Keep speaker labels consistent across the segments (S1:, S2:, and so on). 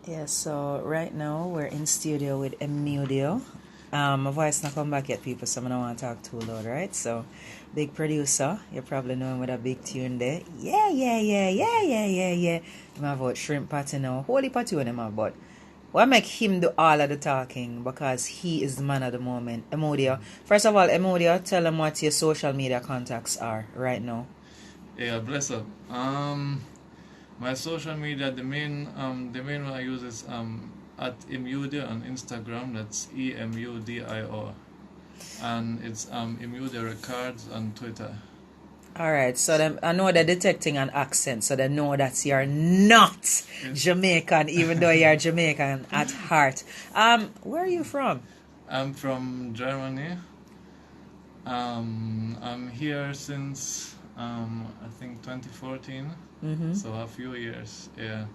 S1: Yeah, so right now we're in studio with Emudio. My voice not come back yet, people, so I don't want to talk too loud, right? So, big producer, you probably know him with a big tune there. Yeah, yeah, yeah, yeah, yeah, yeah, yeah. Him have about shrimp patty now. Holy patty on him have, but why make him do all of the talking? Because he is the man at the moment. Emudio. First of all, Emudio, tell them what your social media contacts are right now.
S2: Yeah, bless up. My social media, the main one I use is at Emudio on Instagram. That's EMUDIO, and it's Emudio Records on Twitter.
S1: All right, so them, I know they're detecting an accent, so they know that you're not Jamaican, even though you're Jamaican at heart. Where are you from?
S2: I'm from Germany. I'm here since I think 2014, so a few years. Yeah,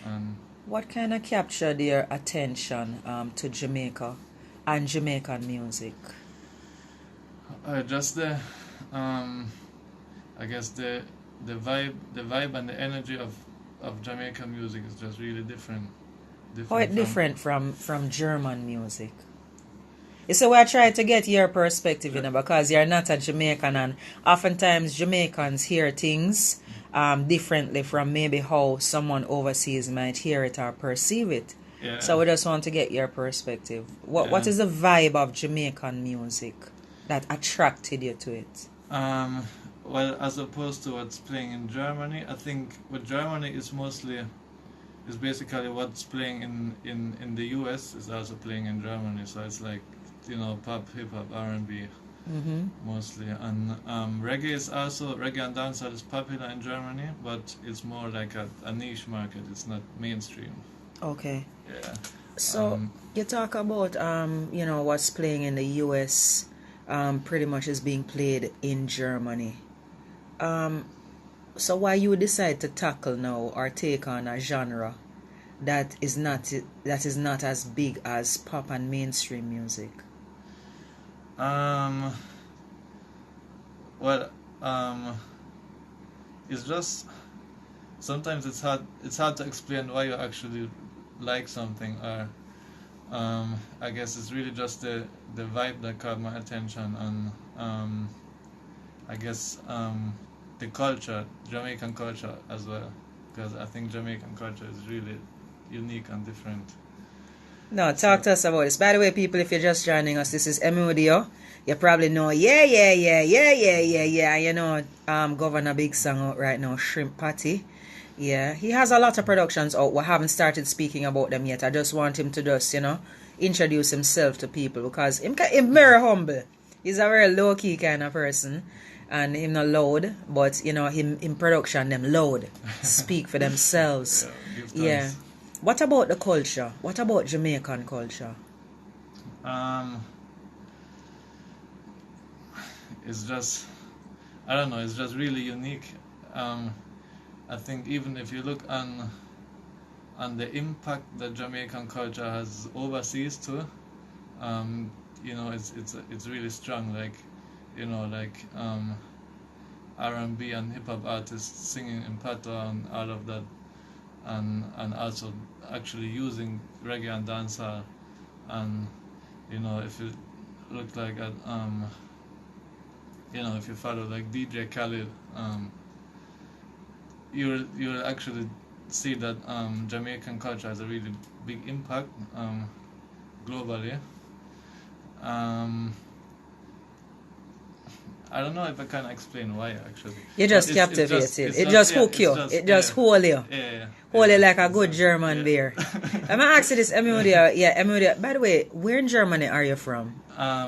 S2: and
S1: What kind of captured your attention to Jamaica and Jamaican music?
S2: just um, I guess the vibe and the energy of Jamaican music is just really different.
S1: How
S2: Different
S1: it
S2: from
S1: different from German music? You see, we're trying to get your perspective, because you're not a Jamaican, and oftentimes Jamaicans hear things differently from maybe how someone overseas might hear it or perceive it.
S2: yeah,
S1: So we just want to get your perspective. What
S2: yeah.
S1: is the vibe of Jamaican music that attracted you to it?
S2: Um, well, as opposed to what's playing in Germany, I think with Germany is basically what's playing in the US is also playing in Germany. So it's like pop, hip hop, R&B mostly, and reggae and dancehall is popular in Germany, but it's more like a niche market. It's not mainstream.
S1: Okay.
S2: Yeah.
S1: So you talk about what's playing in the US pretty much is being played in Germany. So why you decide to tackle now or take on a genre that is not as big as pop and mainstream music?
S2: Um. Well. Um. It's just sometimes it's hard to explain why you actually like something, or I guess it's really just the vibe that caught my attention, and I guess the culture, Jamaican culture as well, because I think Jamaican culture is really unique and different.
S1: No, talk
S2: So
S1: to us about this. By the way, people, if you're just joining us, this is Emudio. You probably know, yeah, yeah, yeah, yeah, yeah, yeah, yeah. Governor Big song out right now, Shrimp Patty. Yeah, he has a lot of productions out. We haven't started speaking about them yet. I just want him to just, introduce himself to people, because him very humble. He's a very low key kind of person, and him not loud, but him in production them loud, speak for themselves.
S2: yeah, give
S1: Yeah.
S2: thanks.
S1: What about the culture? What about Jamaican culture?
S2: Um, it's just I don't know. It's just really unique. Um, I think even if you look on the impact that Jamaican culture has overseas too, um, it's really strong. Like, R&B and hip hop artists singing in patois and all of that, and also actually using reggae and dancehall, and if you look like at if you follow like DJ Khaled, you'll actually see that Jamaican culture has a really big impact globally. Um, I don't know if I can explain why actually,
S1: You
S2: but
S1: just captivated.
S2: it's
S1: It
S2: just
S1: just
S2: yeah,
S1: hook
S2: it's
S1: you.
S2: just
S1: It just
S2: yeah,
S1: hold you.
S2: yeah,
S1: Hold you
S2: yeah,
S1: like a good
S2: exactly,
S1: German
S2: yeah.
S1: beer. I'm gonna ask you this, Emudio. Yeah, Emudio. By the way, where in Germany are you from?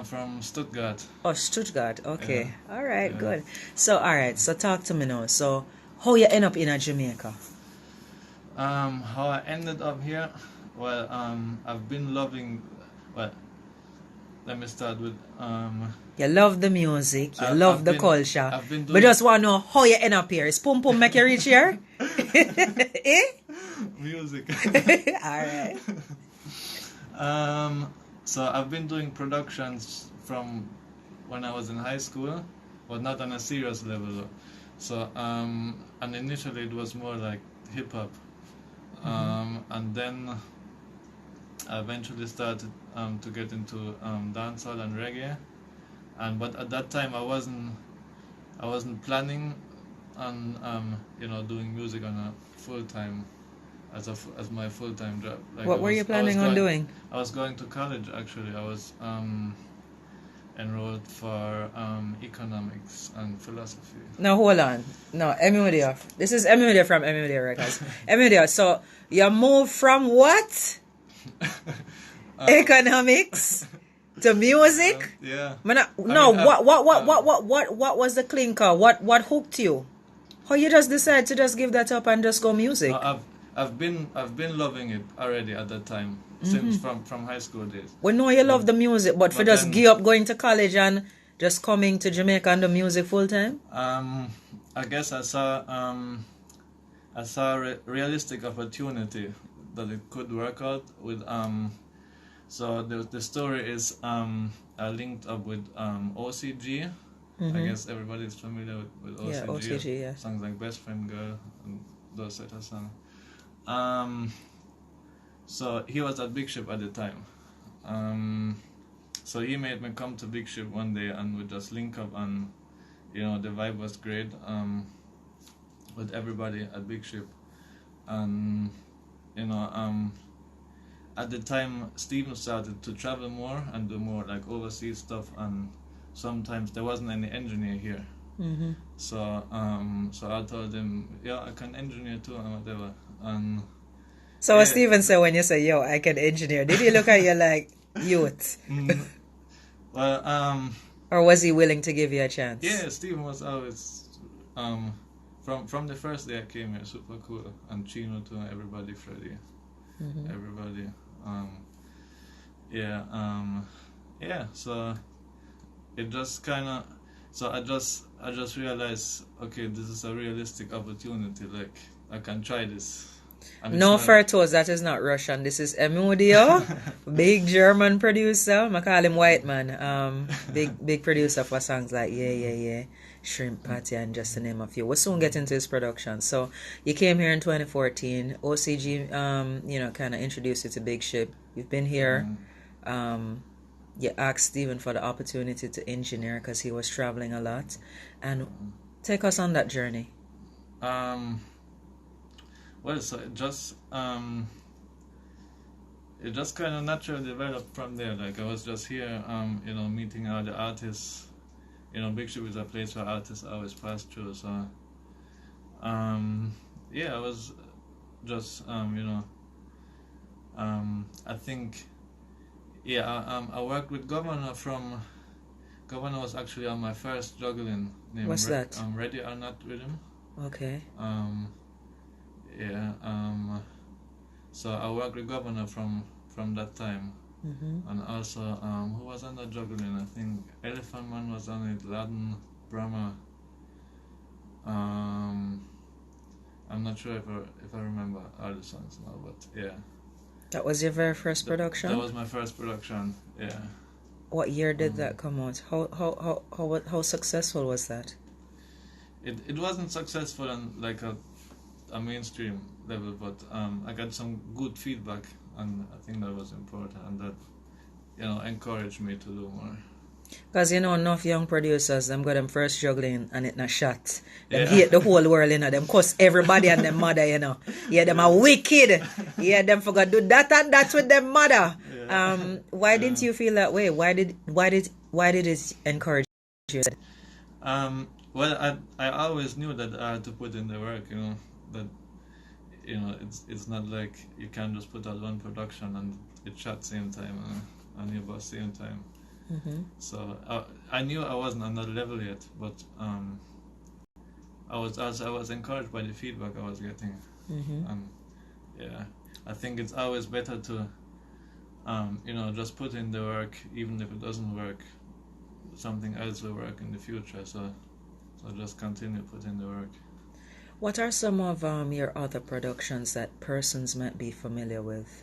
S2: From Stuttgart.
S1: Oh, Stuttgart.
S2: Yeah,
S1: Okay. All right.
S2: yeah.
S1: Good. So, all right. So, talk to me now. So, how you end up in a Jamaica?
S2: How I ended up here? Well, I've been loving. Well, let me start with
S1: You love the music. You
S2: I,
S1: love
S2: I've
S1: the
S2: been
S1: culture.
S2: I've been
S1: But
S2: doing
S1: just want to know how you end up here. Is Pum Pum make you reach here? Eh?
S2: music.
S1: All right.
S2: um, so I've been doing productions from when I was in high school, but not on a serious level though. So and initially it was more like hip hop. And then I eventually started to get into dancehall and reggae. But at that time I wasn't planning on doing music on a full time as my full time job. Like
S1: What were you planning on doing?
S2: I was going to college actually. I was enrolled for economics and philosophy.
S1: No, hold on. No, Emudio. This is Emudio from Emudio Records. Emudio, so you moved from what? Economics to music?
S2: Yeah.
S1: What was the clinker? What hooked you? How you just decide to just give that up and just go music?
S2: I've been loving it already at that time since from high school days.
S1: We know you love the music, but for just
S2: then,
S1: give up going to college and just coming to Jamaica and do music full time?
S2: I guess I saw a realistic opportunity that it could work out with so the story is I linked up with OCG. I guess everybody's familiar with OCG.
S1: Yeah, OCG, yeah.
S2: Songs like Best Friend Girl and those set of songs. So he was at Big Ship at the time. So he made me come to Big Ship one day and we just link up, and the vibe was great with everybody at Big Ship. And at the time Stephen started to travel more and do more like overseas stuff, and sometimes there wasn't any engineer here. So I told him, yeah, I can engineer too and whatever. And
S1: so what Stephen said when you say, yo, I can engineer, did he look at you like youth?
S2: Well,
S1: or was he willing to give you a chance?
S2: Yeah, Stephen was always from the first day I came here, super cool. And Chino too, everybody, Freddie, everybody. So it just kind of, so I just realized, okay, this is a realistic opportunity. Like I can try this.
S1: No Fertos, that is not Russian. This is Emudio, big German producer. I call him White Man. Big producer for songs like Yeah, Shrimp Party, and just to name a few. We'll soon get into his production. So you came here in 2014. OCG, kind of introduced you to Big Ship. You've been here. You asked Stephen for the opportunity to engineer because he was traveling a lot. And take us on that journey.
S2: Well, so it just kind of naturally developed from there. Like I was just here, meeting all the artists. Big Ship is a place where artists always pass through. So, I was just, I think, I worked with Governor Governor was actually on my first juggling name.
S1: What's that?
S2: Ready or Not Rhythm.
S1: Okay.
S2: So I worked with Governor from that time. And also who was on the juggling? I think Elephant Man was on it, Laden, Brahma. I'm not sure if I remember all the songs now, but yeah.
S1: That was your very first production?
S2: That was my first production, yeah.
S1: What year did that come out? How successful was that?
S2: It wasn't successful on like a mainstream level, but I got some good feedback, and I think that was important, and that encouraged me to do more.
S1: Because enough young producers, them got them first juggling and it not shot. Them hate the whole world, them cuss everybody and them mother, Yeah, them are wicked. Yeah, them forgot do that and that with them mother. Why didn't you feel that way? Why did it encourage you?
S2: Well, I always knew that I had to put in the work, that it's not like you can just put out one production and it shot same time and you boss same time. So I knew I wasn't on that level yet, but I was encouraged by the feedback I was getting. And I think it's always better to just put in the work, even if it doesn't work, something else will work in the future. So just continue putting the work.
S1: What are some of your other productions that persons might be familiar with?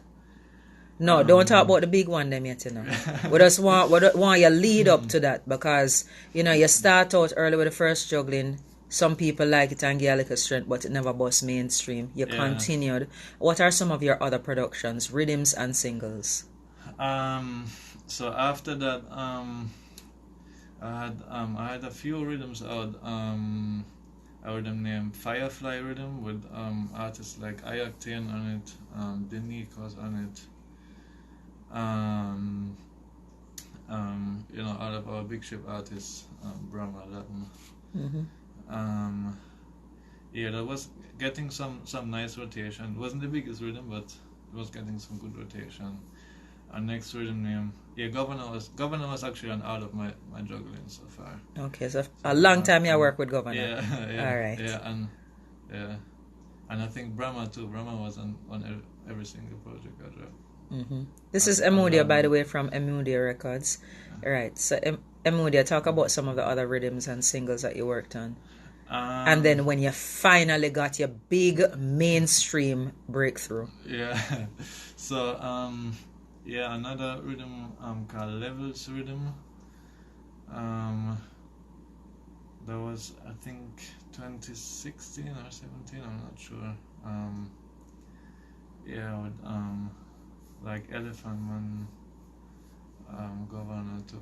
S1: No, don't talk about the big one them yet, We just want you lead up to that, because, you start out early with the first juggling, some people like it and give a little strength, but it never bust mainstream. You
S2: Yeah.
S1: continued. What are some of your other productions, rhythms and singles?
S2: So after that, I had a few rhythms out. A rhythm named Firefly Rhythm with artists like Ayactane on it, Denique was on it. All of our big ship artists, Brahma, Latin.
S1: Mm-hmm.
S2: Yeah, that was getting some nice rotation. It wasn't the biggest rhythm, but it was getting some good rotation. Our next rhythm name, Governor was actually on all of my juggling so far.
S1: Okay, so a long time you work with Governor.
S2: Yeah.
S1: All right.
S2: And I think Brahma too. Brahma was on every single project I dropped.
S1: Mm-hmm. This is Emudio, by the way, from Emudio Records. All right, so Emudio, talk about some of the other rhythms and singles that you worked on. And then when you finally got your big mainstream breakthrough.
S2: Yeah. So another rhythm called Levels Rhythm. That was, I think, 2016 or 17, I'm not sure. With like Elephant Man, Governor to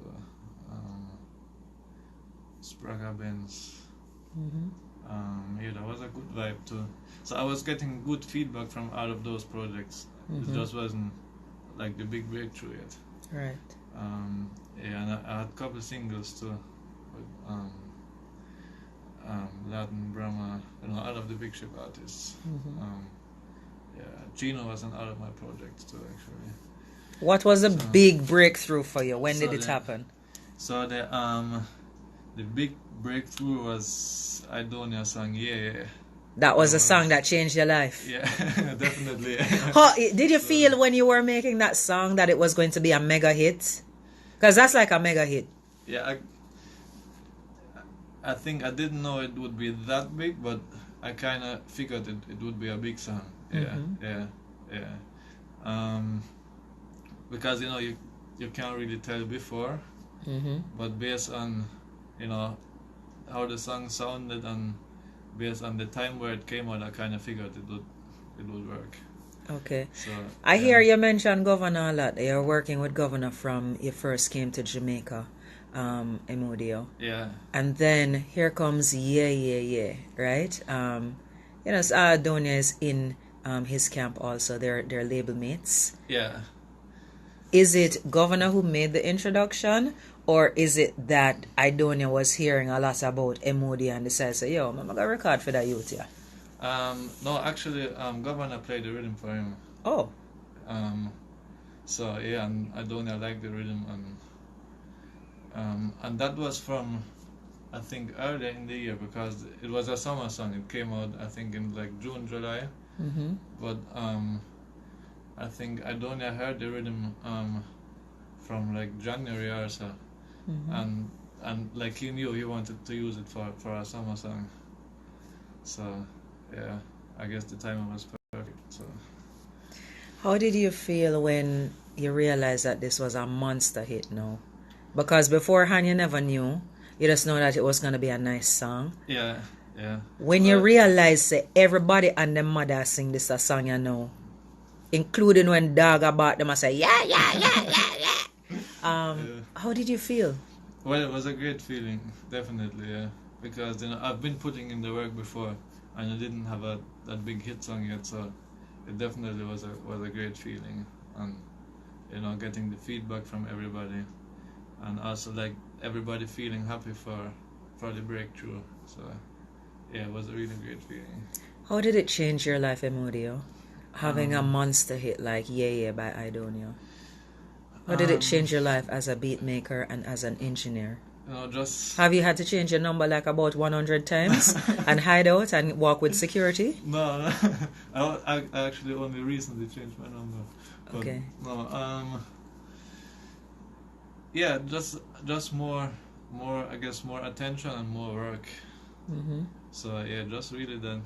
S2: Spragga that was a good vibe too. So I was getting good feedback from all of those projects. It just wasn't like the big breakthrough yet.
S1: Right.
S2: And I had a couple singles too with Latin, Brahma, all of the big ship artists. Chino was on all of my projects too, actually.
S1: What was the big breakthrough for you? When did it happen?
S2: So the big breakthrough was Idonia song, Yeah.
S1: That was a song that changed your life.
S2: Yeah, definitely.
S1: Did you feel when you were making that song that it was going to be a mega hit? Because that's like a mega hit.
S2: Yeah, I think I didn't know it would be that big, but I kind of figured it would be a big song. Yeah. Because you can't really tell before, but based on how the song sounded and based on the time where it came out, I kind of figured it would work.
S1: Okay. So I hear you mention Governor a lot. You're working with Governor from you first came to Jamaica, Emudio.
S2: Yeah.
S1: And then here comes Yeah, right? Adonia is in his camp also. They're label mates.
S2: Yeah.
S1: Is it Governor who made the introduction, or is it that Idonia was hearing a lot about Emudio and decided, so, yo, I'm gonna record for that youth, yeah?
S2: No, actually, Governor played the rhythm for him.
S1: Oh.
S2: So yeah, and Idonia liked the rhythm, and that was from, I think, earlier in the year because it was a summer song. It came out, I think, in like June, July. But I think Idonia heard the rhythm from like January or so, and like he knew he wanted to use it for a summer song. So yeah, I guess the timing was perfect. So
S1: how did you feel when you realized that this was a monster hit now? Because beforehand you never knew. You just know that it was going to be a nice song.
S2: Yeah.
S1: When you realize that everybody and their mother sing this a song, including when Dog about them, I say, yeah. How did you feel?
S2: Well, it was a great feeling, definitely, yeah. Because I've been putting in the work before, and I didn't have that big hit song yet, so it definitely was a great feeling, and getting the feedback from everybody, and also like everybody feeling happy for the breakthrough. So yeah, it was a really great feeling.
S1: How did it change your life, Emudio? Having a monster hit like Yeah by Idonia. How did it change your life as a beat maker and as an engineer? Have you had to change your number like about 100 times and hide out and walk with security?
S2: No. I actually only recently changed my number. But
S1: okay.
S2: No. Yeah, just more I guess more attention and more work. So yeah, just really then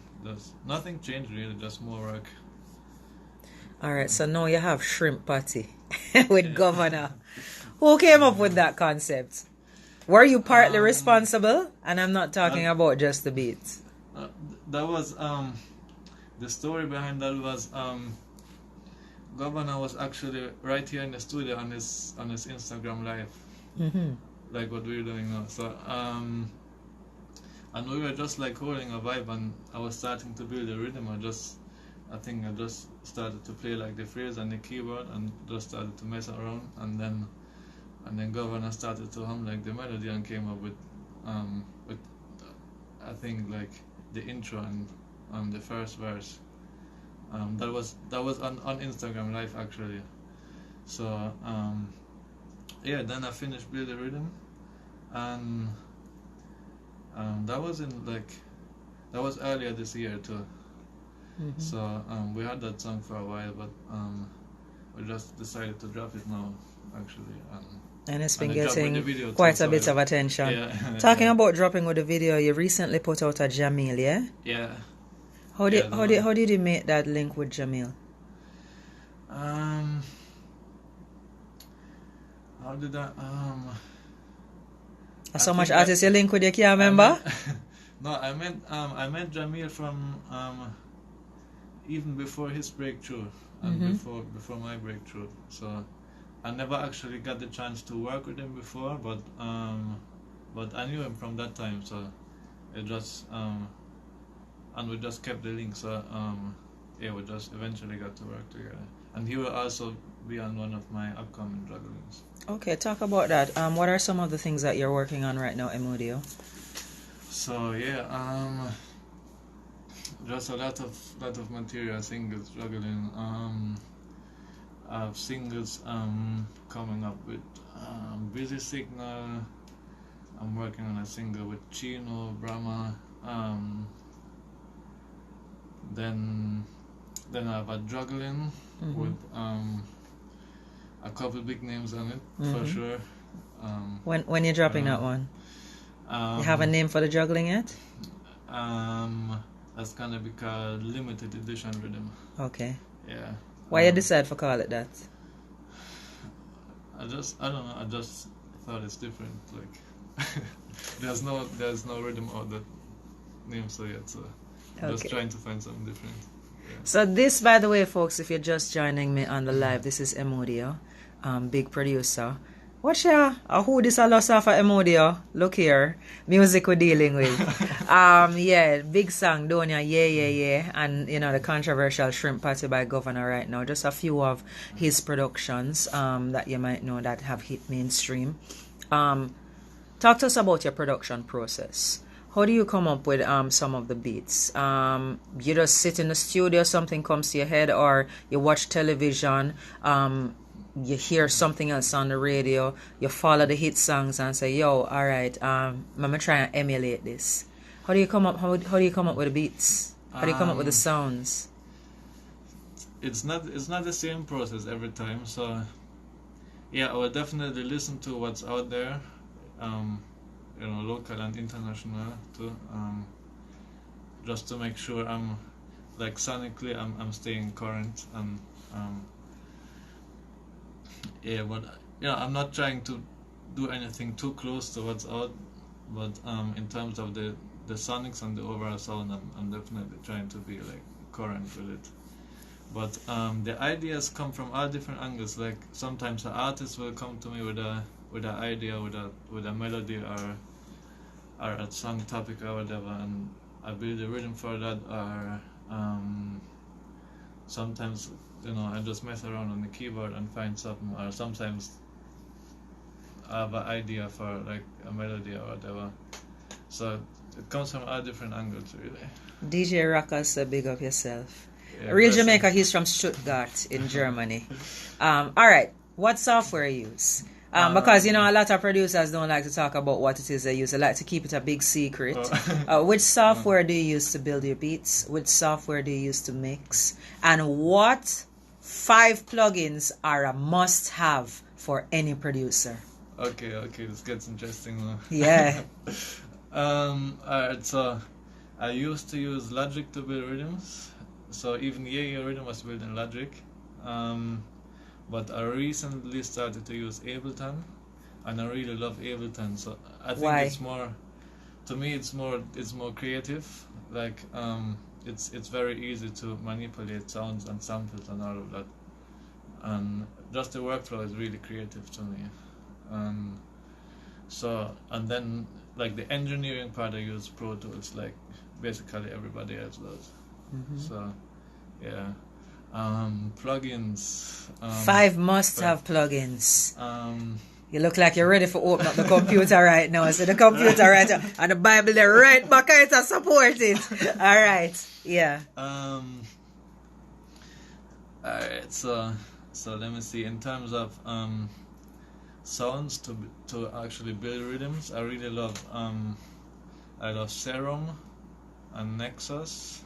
S2: nothing changed really, just more work.
S1: Alright, so now you have Shrimp Patty with Governor. Who came up with that concept? Were you partly responsible? And I'm not talking about just the beats.
S2: That was the story behind that was Governor was actually right here in the studio on his Instagram live, like what we're doing now. So and we were just like holding a vibe, and I was starting to build a rhythm. I think I just started to play like the phrase on the keyboard and just started to mess around, and then Governor started to hum like the melody and came up with I think like the intro and the first verse. That was on Instagram live actually. So yeah, then I finished build the rhythm, and that was earlier this year too. So we had that song for a while, but we just decided to drop it now actually.
S1: And it's been getting quite a bit of attention.
S2: Yeah.
S1: Talking about dropping with the video, you recently put out a Jamil, yeah?
S2: Yeah.
S1: How did you make that link with Jamil?
S2: How did I
S1: So much artists you link with, you can't remember?
S2: No, I met Jamil from even before his breakthrough and before my breakthrough. So I never actually got the chance to work with him before, but I knew him from that time. So it just and we just kept the link. So yeah, we just eventually got to work together, and he will also be on one of my upcoming jugglings.
S1: Okay, talk about that. What are some of the things that you're working on right now, Emudio?
S2: So yeah, just a lot of material, singles, juggling. I have singles coming up with Busy Signal. I'm working on a single with Chino, Brahma. Then I have a juggling with a couple big names on it for sure.
S1: When you're dropping that one, you have a name for the juggling yet?
S2: That's gonna be called Limited Edition Rhythm.
S1: Okay.
S2: Yeah.
S1: Why you decide for call it that?
S2: I don't know. I just thought it's different. Like there's no rhythm or the name so yet. So I'm just trying to find something different. Yeah.
S1: So this, by the way, folks, if you're just joining me on the live, this is Emudio, big producer. What's who this a loss of Emudio? Look here, music we're dealing with. Yeah, big song, don't ya? Yeah. And you know the controversial Shrimp Party by Governor right now. Just a few of his productions that you might know that have hit mainstream. Talk to us about your production process. How do you come up with some of the beats? You just sit in the studio, something comes to your head, or you watch television, you hear something else on the radio, you follow the hit songs and say, yo, all right, I'm gonna try and emulate this. How do you come up with the beats? How do you come up with the sounds?
S2: It's not the same process every time. So yeah, I will definitely listen to what's out there, you know, local and international too, just to make sure I'm like sonically I'm staying current, and yeah, but you know, I'm not trying to do anything too close to what's out, but in terms of the sonics and the overall sound, I'm definitely trying to be like current with it. But the ideas come from all different angles. Like sometimes an artist will come to me with an idea, with a melody or a song topic or whatever, and I build a rhythm for that. Or sometimes, you know, I just mess around on the keyboard and find something. Or sometimes I have an idea for like a melody or whatever. So it comes from all different angles, really.
S1: DJ Rockers, big up yourself.
S2: Yeah,
S1: Real Jamaica, he's from Stuttgart in Germany. All right, what software you use? Because you know a lot of producers don't like to talk about what it is they use. They like to keep it a big secret. Which software do you use to build your beats? Which software do you use to mix? And what 5 plugins are a must-have for any producer?
S2: Okay, this gets interesting now.
S1: Yeah.
S2: Alright, so I used to use Logic to build rhythms. So even Yeah rhythm was built in Logic. But I recently started to use Ableton, and I really love Ableton. So I think
S1: Why?
S2: it's more, to me, it's more creative. Like it's very easy to manipulate sounds and samples and all of that, and just the workflow is really creative to me. So, and then like the engineering part, I use Pro Tools like basically everybody else does. So yeah. Plugins.
S1: 5 must-have plugins.
S2: Um,
S1: You look like you're ready for open up the computer right now. So the computer right now, and the Bible there right back it to support it. All right, yeah.
S2: Alright, so let me see. In terms of sounds to actually build rhythms, I really love Serum and Nexus,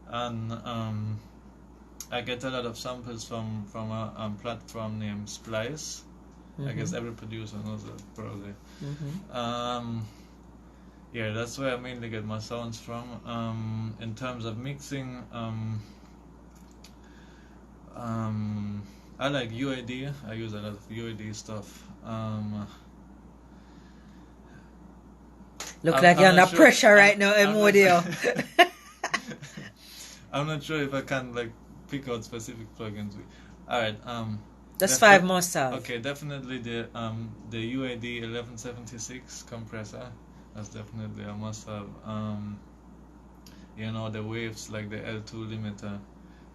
S2: and I get a lot of samples from a platform named Splice. I guess every producer knows that probably. Yeah, that's where I mainly get my sounds from. In terms of mixing, I like UAD. I use a lot of UAD stuff.
S1: Look like you're under pressure right now, Emudio.
S2: I'm not sure if I can like pick out specific plugins. Alright,
S1: that's 5 must-have.
S2: Okay, definitely the UAD 1176 compressor. That's definitely a must-have. You know, the waves like the L2 limiter,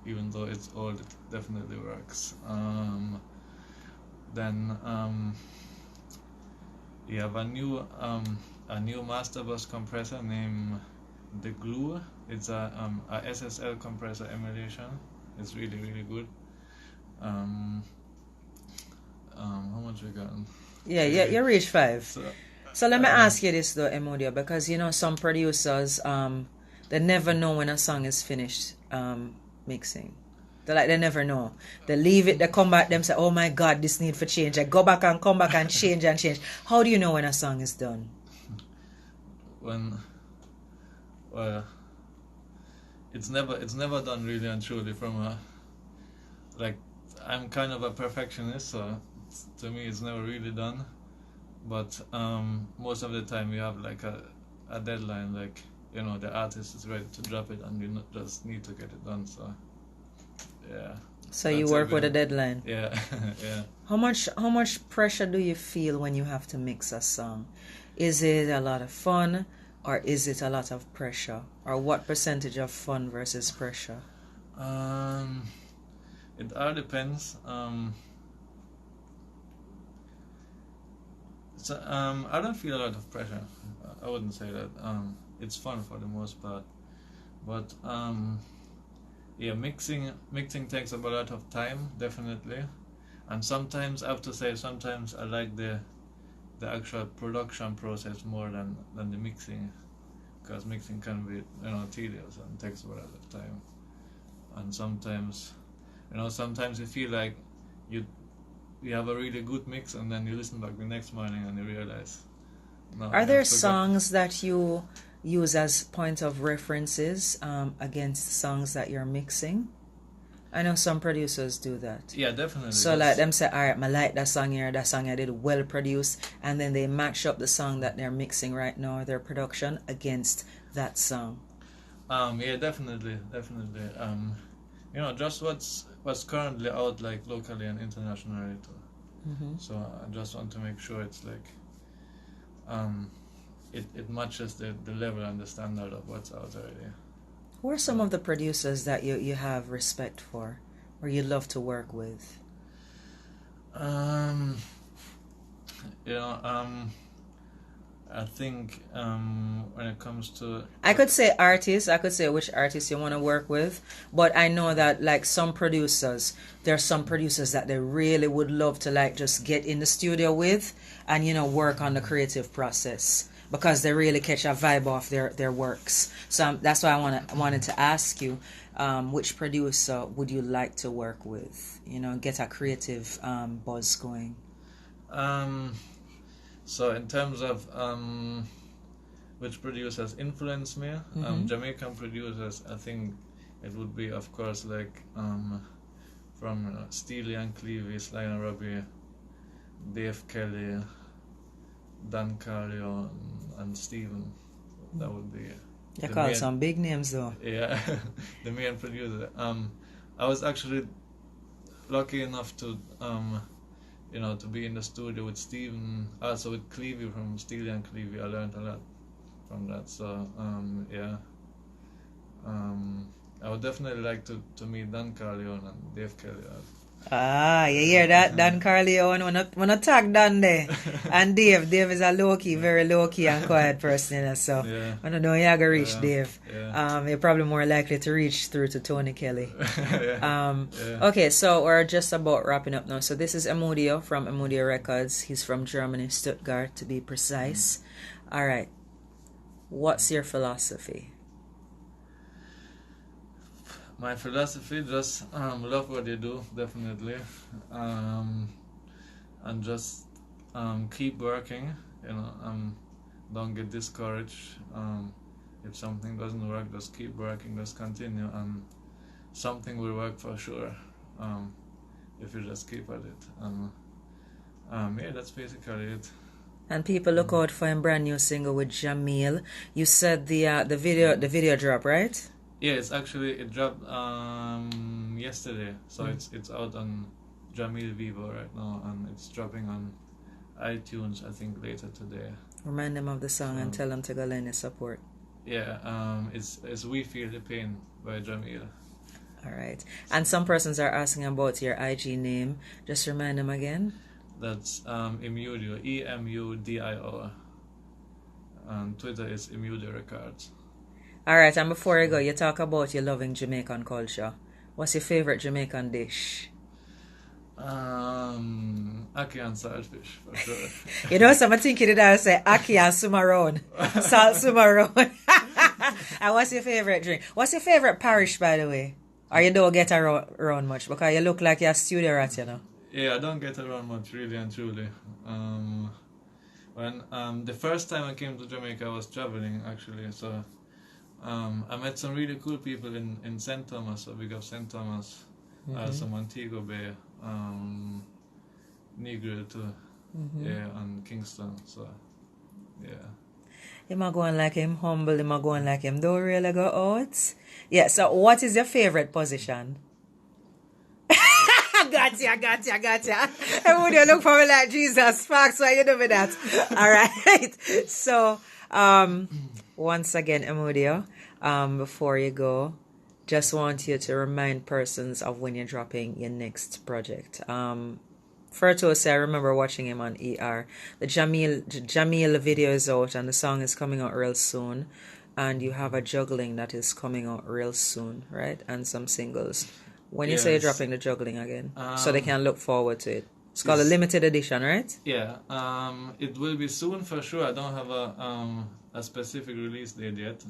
S2: even though it's old, it definitely works. Then you have a new master bus compressor named the Glue. It's a SSL compressor emulation. It's really, really good. How much we got?
S1: Yeah, you reached 5. So let me ask you this though, Emudio, because you know some producers they never know when a song is finished mixing. They never know. They leave it, they come back, them say, oh my God, this need for change. I go back and come back and change and change. How do you know when a song is done?
S2: It's never done really and truly from a, like, I'm kind of a perfectionist, so to me it's never really done. But most of the time you have like a deadline, like, you know, the artist is ready to drop it and you just need to get it done. So yeah.
S1: So you work with a deadline.
S2: Yeah. Yeah.
S1: How much pressure do you feel when you have to mix a song? Is it a lot of fun or is it a lot of pressure? Or what percentage of fun versus pressure?
S2: It all depends. I don't feel a lot of pressure. I wouldn't say that. It's fun for the most part, but yeah, mixing takes up a lot of time, definitely. And sometimes I have to say, sometimes I like the actual production process more than the mixing, because mixing can be, you know, tedious and takes a lot of time. And sometimes, you know, sometimes you feel like you have a really good mix, and then you listen back the next morning and you realize. No,
S1: Are there songs that you use as point of references against songs that you're mixing? I know some producers do that.
S2: Yeah, definitely.
S1: So like them say, alright, I like that song here, that song I did well produced, and then they match up the song that they're mixing right now, their production, against that song.
S2: Yeah, definitely. You know, just what's currently out, like locally and internationally too. So I just want to make sure it's like it matches the level and the standard of what's out already.
S1: Who are some of the producers that you have respect for, or you love to work with?
S2: You know, I think when it comes to,
S1: I could say artists, I could say which artists you want to work with, but I know that like some producers, there are some producers that they really would love to like just get in the studio with and, you know, work on the creative process because they really catch a vibe off their works. So that's why I wanted to ask you, which producer would you like to work with, you know, get a creative buzz going?
S2: So in terms of which producers influenced me, Jamaican producers, I think it would be, of course, like from Steely and Cleavy, Sly and Robbie, Dave Kelly, Dan Carlio, and Steven. That would be
S1: You
S2: the
S1: call
S2: main,
S1: some big names though.
S2: yeah, the main producer. I was actually lucky enough to to be in the studio with Steven, also with Clevie from Steely and Clevie. I learned a lot from that. So yeah, I would definitely like to meet Dan Carleon and Dave Kelly.
S1: Ah, you hear that? Dan Carleon, wanna tag Dan there. And Dave is a low-key, very low-key and quiet person, you know, so
S2: Yeah.
S1: I don't know you're gonna reach
S2: Yeah.
S1: Dave.
S2: Yeah.
S1: You're probably more likely to reach through to Tony Kelly.
S2: Yeah.
S1: Okay, so we're just about wrapping up now. So this is Emudio from Emudio Records. He's from Germany, Stuttgart to be precise. All right. What's your philosophy?
S2: My philosophy, just love what you do, definitely, and just keep working. Don't get discouraged. If something doesn't work, just keep working, just continue, and something will work for sure. If you just keep at it. Yeah, that's basically it.
S1: And people look out for a brand new single with Jamil. You said the video drop, right?
S2: Yeah, it dropped yesterday, so it's out on Jamil Vivo right now, and it's dropping on iTunes I think later today.
S1: Remind them of the song and tell them to go lend your support.
S2: Yeah, it's We Feel the Pain by Jamil.
S1: All right. And some persons are asking about your IG name. Just remind them again.
S2: That's Emudio, Emudio. And Twitter is Emudio Records.
S1: All right, and before you go, you talk about your loving Jamaican culture. What's your favorite Jamaican dish?
S2: Ackee and saltfish, for sure.
S1: You know, someone thinking that I say ackee and sumaron. Salt sumaron. And what's your favorite drink? What's your favorite parish, by the way? Or you don't get around much because you look like you're a studio rat, you know?
S2: Yeah, I don't get around much, really and truly. When the first time I came to Jamaica, I was traveling, actually, so I met some really cool people in St. Thomas, so big up St. Thomas, also Montego Bay, Negril too, yeah, and Kingston, so yeah.
S1: Him a going like him humble, him a going like him don't really go out. Yeah, so what is your favorite position? Gotcha. I would look for me like Jesus, Sparks, why you do with that? Alright. So once again, Emudio, before you go, just want you to remind persons of when you're dropping your next project. Fertose, I remember watching him on ER. The Jamil video is out and the song is coming out real soon. And you have a juggling that is coming out real soon, right? And some singles. When you say you're dropping the juggling again, so they can look forward to it. It's called a limited edition, right?
S2: Yeah, it will be soon for sure. I don't have a specific release date yet,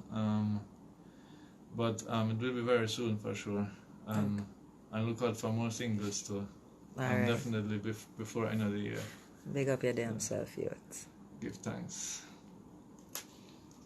S2: but it will be very soon for sure. And look out for more singles too. Definitely before end of the year.
S1: Big up your damn self, youth.
S2: Give thanks.